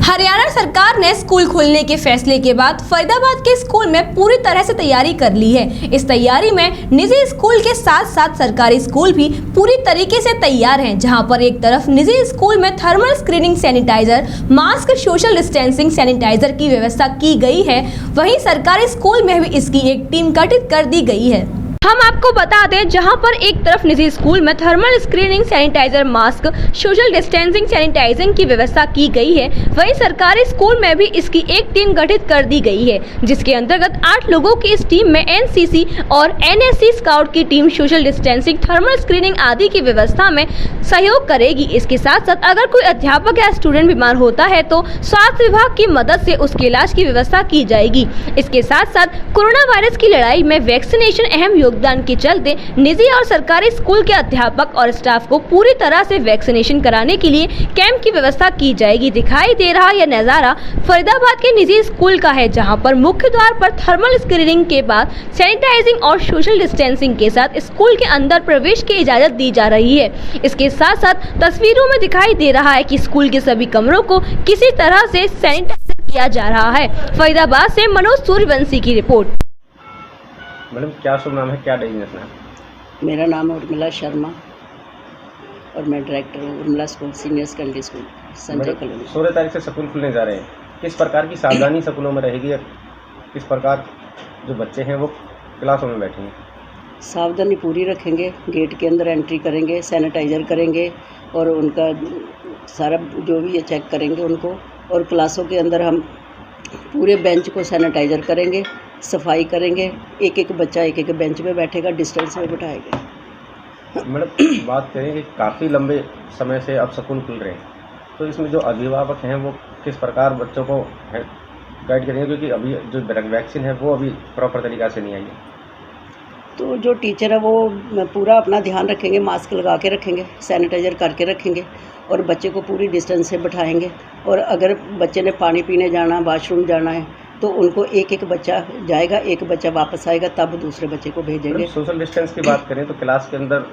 हरियाणा सरकार ने स्कूल खोलने के फैसले के बाद फरीदाबाद के स्कूल में पूरी तरह से तैयारी कर ली है। इस तैयारी में निजी स्कूल के साथ साथ सरकारी स्कूल भी पूरी तरीके से तैयार हैं, जहां पर एक तरफ निजी स्कूल में thermal screening sanitiser, mask, social distancing sanitiser की व्यवस्था की गई है, वहीं सरकारी स्कूल में भी इसकी एक टीम गठित कर दी गई है। हम आपको बता दें, जहां पर एक तरफ निजी स्कूल में thermal screening sanitiser, mask, social distancing sanitising की व्यवस्था की गई है, वहीं सरकारी स्कूल में भी इसकी एक टीम गठित कर दी गई है, जिसके अंतर्गत 8 लोगों की इस टीम में एनसीसी और एनएससी स्काउट की team social distancing, thermal screening आदि की व्यवस्था में सहयोग करेगी। इसके साथ साथ अगर कोई अध्यापक या स्टूडेंट बीमार होता है तो स्वास्थ्य विभाग की मदद से उसके इलाज की व्यवस्था की जाएगी। इसके साथ साथ कोरोना वायरस की लड़ाई में वैक्सीनेशन अहम योगदान के चलते निजी और सरकारी स्कूल के अध्यापक और स्टाफ को पूरी तरह से वैक्सीनेशन कराने के लिए कैंप की व्यवस्था की जाएगी। दिखाई दे रहा यह नजारा फरीदाबाद के निजी स्कूल का है, जहां पर मुख्य द्वार पर थर्मल स्क्रीनिंग के बाद सैनिटाइजिंग और सोशल डिस्टेंसिंग के साथ स्कूल के अंदर प्रवेश की इजाजत दी जा रही है। इसके साथ साथ तस्वीरों में दिखाई दे रहा है कि स्कूल के सभी कमरों को किसी तरह से सैनिटाइज किया जा रहा है। फरीदाबाद से मनोज सूर्यवंशी की रिपोर्ट। मैडम, क्या शुभ नाम है, क्या डिजिग्नेशन है? मेरा नाम है उर्मिला शर्मा और मैं डायरेक्टर हूँ Urmila school senior secondary school Sanjay colony. 16 तारीख से स्कूल खुलने जा रहे हैं, किस प्रकार की सावधानी स्कूलों में रहेगी, किस प्रकार जो बच्चे हैं वो क्लासों में बैठेंगे? सावधानी पूरी रखेंगे, गेट के अंदर एंट्री करेंगे, सैनिटाइज़र करेंगे और उनका सारा जो भी ये चेक करेंगे उनको, और क्लासों के अंदर हम पूरे बेंच को सैनिटाइज़र करेंगे, सफाई करेंगे, एक एक बच्चा एक एक बेंच पे बैठेगा, डिस्टेंस में बैठाएंगे। मैडम, बात करें कि काफ़ी लंबे समय से अब स्कूल खुल रहे हैं, तो इसमें जो अभिभावक हैं वो किस प्रकार बच्चों को गाइड करेंगे, क्योंकि अभी जो वैक्सीन है वो अभी प्रॉपर तरीक़ा से नहीं आई है। तो जो टीचर है वो पूरा अपना ध्यान रखेंगे, मास्क लगा के रखेंगे, सैनिटाइज़र करके रखेंगे और बच्चे को पूरी डिस्टेंस से बैठाएंगे। और अगर बच्चे ने पानी पीने जाना, वॉशरूम जाना है तो उनको एक एक बच्चा जाएगा, एक बच्चा वापस आएगा, तब दूसरे बच्चे को भेजेंगे। सोशल डिस्टेंस की बात करें तो क्लास के अंदर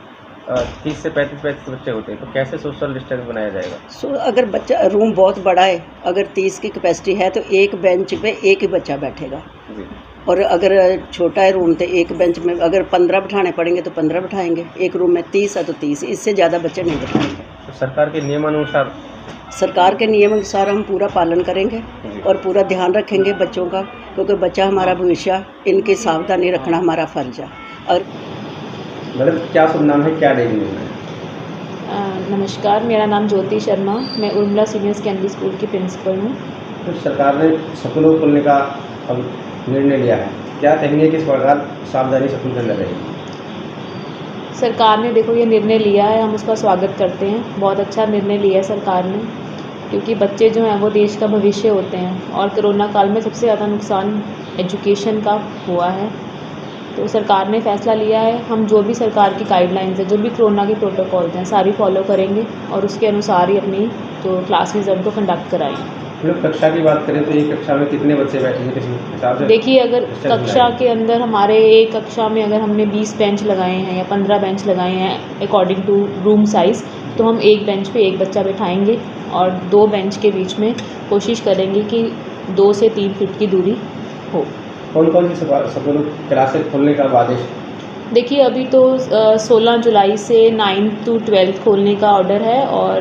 30 से 35 बच्चे होते हैं, तो कैसे सोशल डिस्टेंस बनाया जाएगा? अगर बच्चा रूम बहुत बड़ा है, अगर 30 की कैपेसिटी है तो एक बेंच पे एक ही बच्चा बैठेगा जी। और अगर छोटा है रूम तो एक बेंच में अगर 15 बिठाने पड़ेंगे तो 15 बिठाएंगे। एक रूम में 30 है तो 30, इससे ज़्यादा बच्चे नहीं बिठाएंगे। तो सरकार के नियमानुसार हम पूरा पालन करेंगे और पूरा ध्यान रखेंगे बच्चों का, क्योंकि बच्चा हमारा भविष्य, इनकी सावधानी रखना हमारा फर्ज है। और मैडम, क्या शुभ नाम है, क्या डिजिग्नेशन है? नमस्कार, मेरा नाम ज्योति शर्मा, मैं उर्मिला सीनियर सेकेंडरी स्कूल की प्रिंसिपल हूँ। तो सरकार ने स्कूलों खोलने का अब निर्णय लिया है, क्या कहेंगे किस प्रकार सावधानी स्कूल के अंदर रहेगी? सरकार ने देखो ये निर्णय लिया है, हम उसका स्वागत करते हैं। बहुत अच्छा निर्णय लिया है सरकार ने, क्योंकि बच्चे जो हैं वो देश का भविष्य होते हैं और कोरोना काल में सबसे ज़्यादा नुकसान एजुकेशन का हुआ है। तो सरकार ने फैसला लिया है, हम जो भी सरकार की गाइडलाइंस है, जो भी कोरोना के प्रोटोकॉल्स हैं, सारी फॉलो करेंगे और उसके अनुसार ही अपनी जो क्लासेज हैं उनको कंडक्ट कराएंगे। कक्षा की बात करें तो एक कक्षा में कितने बच्चे बैठेंगे किसी हिसाब से? देखिए, अगर कक्षा के अंदर हमारे एक कक्षा में अगर हमने 20 बेंच लगाए हैं या 15 बेंच लगाए हैं अकॉर्डिंग टू रूम साइज़, तो हम एक बेंच पे एक बच्चा बैठाएंगे और 2 बेंच के बीच में कोशिश करेंगे कि 2 से 3 फीट की दूरी हो। कौन कौन सी स्कूलों क्लासेज खोलने का आदेश? देखिए, अभी तो 16 जुलाई से 9th to 12th खोलने का ऑर्डर है और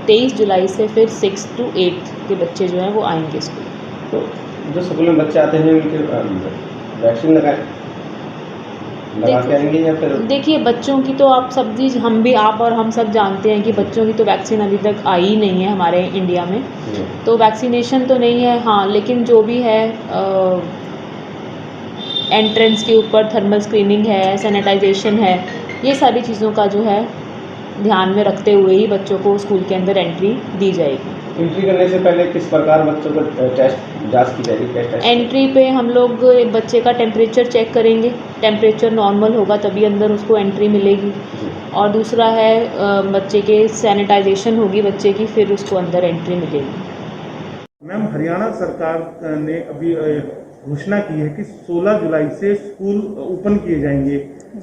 23 जुलाई से फिर 6th to 8th के बच्चे जो हैं वो आएंगे स्कूल। तो जो स्कूल में बच्चे आते हैं उनके वैक्सीन लगा के आएंगे या फिर? देखिए, बच्चों की तो आप सब चीज़, हम भी, आप और हम सब जानते हैं कि बच्चों की तो वैक्सीन अभी तक आई ही नहीं है हमारे इंडिया में, तो वैक्सीनेशन तो नहीं है। हाँ, लेकिन जो भी है एंट्रेंस के ऊपर थर्मल स्क्रीनिंग है, सैनिटाइजेशन है, ये सारी चीज़ों का जो है ध्यान में रखते हुए ही बच्चों को स्कूल के अंदर एंट्री दी जाएगी। एंट्री करने से पहले किस प्रकार बच्चों को जांच की जाएगी? एंट्री पे हम लोग बच्चे का टेम्परेचर चेक करेंगे, टेम्परेचर नॉर्मल होगा तभी अंदर उसको एंट्री मिलेगी। और दूसरा है बच्चे के सैनिटाइजेशन होगी बच्चे की, फिर उसको अंदर एंट्री मिलेगी। मैम, हरियाणा सरकार ने अभी घोषणा की है कि 16 जुलाई से स्कूल ओपन किए जाएंगे।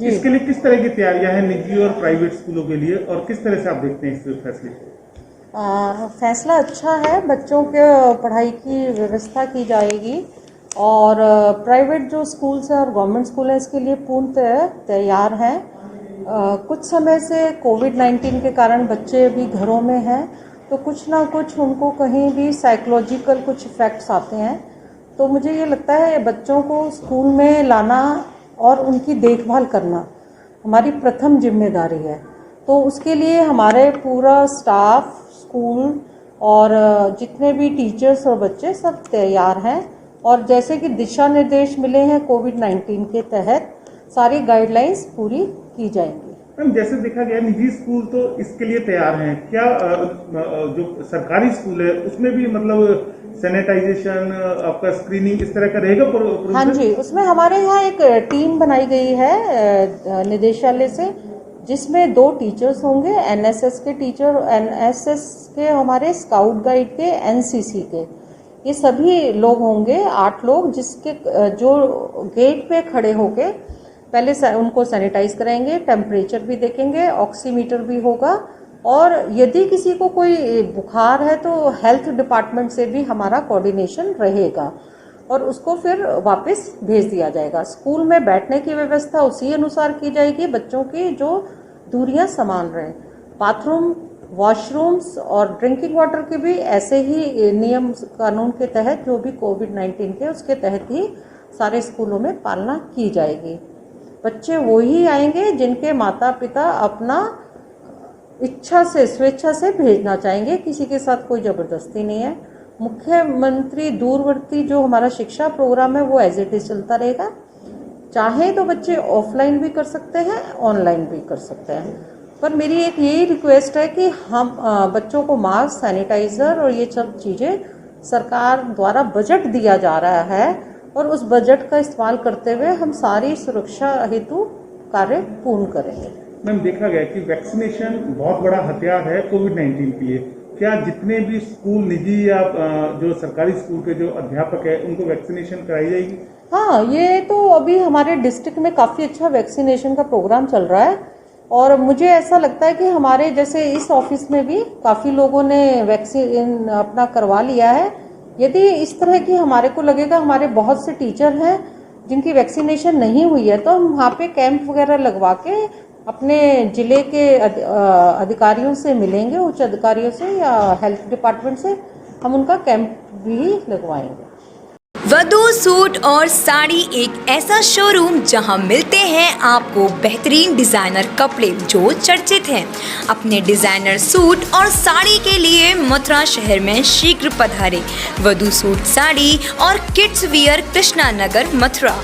इसके लिए किस तरह की तैयारियां हैं निजी और प्राइवेट स्कूलों के लिए, और किस तरह से आप देखते हैं इस फैसले को? फैसला अच्छा है। बच्चों के पढ़ाई की व्यवस्था की जाएगी और प्राइवेट जो स्कूल्स हैं और गवर्नमेंट स्कूल हैं इसके लिए पूर्णतः तैयार हैं। कुछ समय से कोविड-19 के कारण बच्चे भी घरों में हैं, तो कुछ ना कुछ उनको कहीं भी साइकोलॉजिकल कुछ इफ़ेक्ट्स आते हैं। तो मुझे ये लगता है बच्चों को स्कूल में लाना और उनकी देखभाल करना हमारी प्रथम जिम्मेदारी है। तो उसके लिए हमारे पूरा स्टाफ, स्कूल और जितने भी टीचर्स और बच्चे सब तैयार हैं और जैसे कि दिशा निर्देश मिले हैं कोविड-19 के तहत सारी गाइडलाइंस पूरी की जाएंगी। मैम, जैसे देखा गया निजी स्कूल तो इसके लिए तैयार हैं, क्या जो सरकारी स्कूल है उसमें भी मतलब सैनिटाइजेशन, आपका स्क्रीनिंग इस तरह का रहेगा? हाँ जी, उसमें हमारे यहाँ एक टीम बनाई गई है निदेशालय से, जिसमें 2 टीचर्स होंगे, एनएसएस के टीचर, एनएसएस के, हमारे स्काउट गाइड के, एनसीसी के, ये सभी लोग होंगे 8 लोग, जिसके जो गेट पे खड़े होके पहले उनको सैनिटाइज करेंगे, टेम्परेचर भी देखेंगे, ऑक्सीमीटर भी होगा और यदि किसी को कोई बुखार है तो हेल्थ डिपार्टमेंट से भी हमारा कोऑर्डिनेशन रहेगा और उसको फिर वापस भेज दिया जाएगा। स्कूल में बैठने की व्यवस्था उसी अनुसार की जाएगी, बच्चों की जो दूरियां समान रहें। बाथरूम, वॉशरूम्स और ड्रिंकिंग वाटर के भी ऐसे ही नियम कानून के तहत, जो भी कोविड-19 के उसके तहत ही सारे स्कूलों में पालना की जाएगी। बच्चे वही आएंगे जिनके माता पिता अपना इच्छा से, स्वेच्छा से भेजना चाहेंगे, किसी के साथ कोई ज़बरदस्ती नहीं है। मुख्यमंत्री दूरवर्ती जो हमारा शिक्षा प्रोग्राम है वो एज इट इज चलता रहेगा। चाहे तो बच्चे ऑफलाइन भी कर सकते हैं, ऑनलाइन भी कर सकते हैं, पर मेरी एक यही रिक्वेस्ट है कि हम बच्चों को मास्क, सैनिटाइज़र और ये सब चीज़ें सरकार द्वारा बजट दिया जा रहा है और उस बजट का इस्तेमाल करते हुए हम सारी सुरक्षा हेतु कार्य पूर्ण करेंगे। मैम, देखा गया कि वैक्सीनेशन बहुत बड़ा हथियार है कोविड-19 के लिए। क्या जितने भी स्कूल, निजी या जो सरकारी स्कूल के जो अध्यापक है उनको वैक्सीनेशन कराई जाएगी? हाँ, ये तो अभी हमारे डिस्ट्रिक्ट में काफ़ी अच्छा वैक्सीनेशन का प्रोग्राम चल रहा है और मुझे ऐसा लगता है कि हमारे जैसे इस ऑफिस में भी काफ़ी लोगों ने वैक्सीन अपना करवा लिया है। यदि इस तरह की हमारे को लगेगा, हमारे बहुत से टीचर हैं जिनकी वैक्सीनेशन नहीं हुई है, तो हम वहाँ पे कैंप वगैरह लगवा के अपने जिले के अधिकारियों से मिलेंगे, उच्च अधिकारियों से या हेल्थ डिपार्टमेंट से, हम उनका कैंप भी लगवाएंगे। वधू सूट और साड़ी एक ऐसा शोरूम जहां मिलते हैं आपको बेहतरीन डिजाइनर कपड़े जो चर्चित हैं। अपने डिजाइनर सूट और साड़ी के लिए मथुरा शहर में शीघ्र पधारें। वधू सूट, साड़ी और किड्स वियर, कृष्णा नगर, मथुरा।